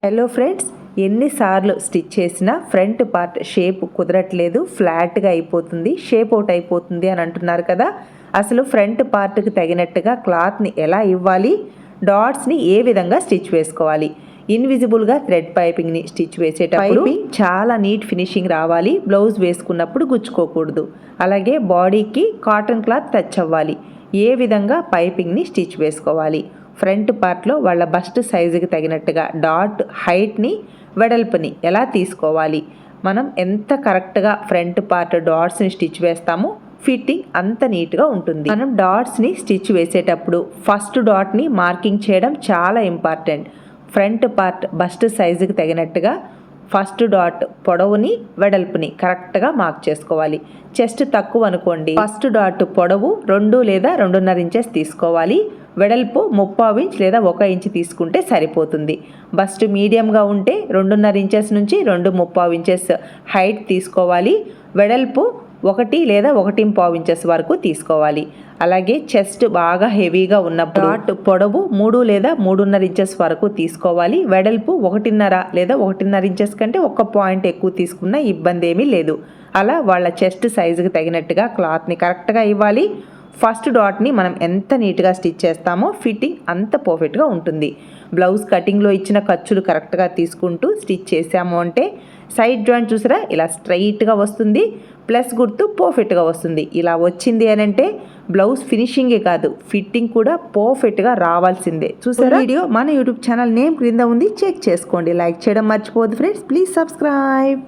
Hello friends, ఎన్నిసార్లు stitch చేసినా front part shape కుదరట్లేదు, ఫ్లాట్గా అయిపోతుంది, షేప్ అవుట్ అయిపోతుంది అని అంటున్నారు కదా. అసలు ఫ్రంట్ పార్ట్కి తగినట్టుగా క్లాత్ని ఎలా ఇవ్వాలి, డాట్స్ని ఏ విధంగా స్టిచ్ వేసుకోవాలి, ఇన్విజిబుల్గా థ్రెడ్ పైపింగ్ని స్టిచ్ వేసేటప్పుడు చాలా నీట్ ఫినిషింగ్ రావాలి, బ్లౌజ్ వేసుకున్నప్పుడు గుచ్చుకోకూడదు, అలాగే బాడీకి కాటన్ క్లాత్ టచ్ అవ్వాలి, ఏ విధంగా పైపింగ్ని స్టిచ్ వేసుకోవాలి, ఫ్రంట్ పార్ట్లో వాళ్ళ బస్ట్ సైజుకి తగినట్టుగా డాట్ హైట్ని వెడల్పుని ఎలా తీసుకోవాలి, మనం ఎంత కరెక్ట్గా ఫ్రంట్ పార్ట్ డాట్స్ని స్టిచ్ వేస్తామో ఫిట్టింగ్ అంత నీట్గా ఉంటుంది. మనం డాట్స్ని స్టిచ్ వేసేటప్పుడు ఫస్ట్ డాట్ని మార్కింగ్ చేయడం చాలా ఇంపార్టెంట్. ఫ్రంట్ పార్ట్ బస్ట్ సైజుకి తగినట్టుగా ఫస్ట్ డాట్ పొడవుని వెడల్పుని కరెక్ట్గా మార్క్ చేసుకోవాలి. చెస్ట్ తక్కువ అనుకోండి, ఫస్ట్ డాట్ పొడవు 2 లేదా 2.5 ఇంచెస్ తీసుకోవాలి, వెడల్పు 3/4 ఇంచ్ లేదా 1 ఇంచ్ తీసుకుంటే సరిపోతుంది. బస్ట్ మీడియంగా ఉంటే 2.5 ఇంచెస్ నుంచి 2.75 ఇంచెస్ హైట్ తీసుకోవాలి, వెడల్పు 1 లేదా 1.25 ఇంచెస్ వరకు తీసుకోవాలి. అలాగే చెస్ట్ బాగా హెవీగా ఉన్నప్పుడు డాట్ పొడవు 3 లేదా 3.5 ఇంచెస్ వరకు తీసుకోవాలి, వెడల్పు 1.5 లేదా 1.5 ఇంచెస్ కంటే 1 పాయింట్ ఎక్కువ తీసుకున్నా ఇబ్బంది ఏమీ లేదు. అలా వాళ్ళ చెస్ట్ సైజుకి తగినట్టుగా క్లాత్ని కరెక్ట్గా ఇవ్వాలి. ఫస్ట్ డాట్ని మనం ఎంత నీట్గా స్టిచ్ చేస్తామో ఫిట్టింగ్ అంత పర్ఫెక్ట్గా ఉంటుంది. బ్లౌజ్ కటింగ్లో ఇచ్చిన ఖర్చులు కరెక్ట్గా తీసుకుంటూ స్టిచ్ చేసాము అంటే సైడ్ జాయింట్ చూసారా ఇలా స్ట్రైట్గా వస్తుంది, ప్లస్ గుర్తు పర్ఫెక్ట్గా వస్తుంది. ఇలా వచ్చింది అని అంటే బ్లౌజ్ ఫినిషింగే కాదు, ఫిట్టింగ్ కూడా పర్ఫెక్ట్గా రావాల్సిందే. చూసారా, వీడియో మన యూట్యూబ్ ఛానల్ నేమ్ క్రింద ఉంది, చెక్ చేసుకోండి. లైక్ చేయడం మర్చిపోవద్దు ఫ్రెండ్స్, ప్లీజ్ సబ్స్క్రైబ్.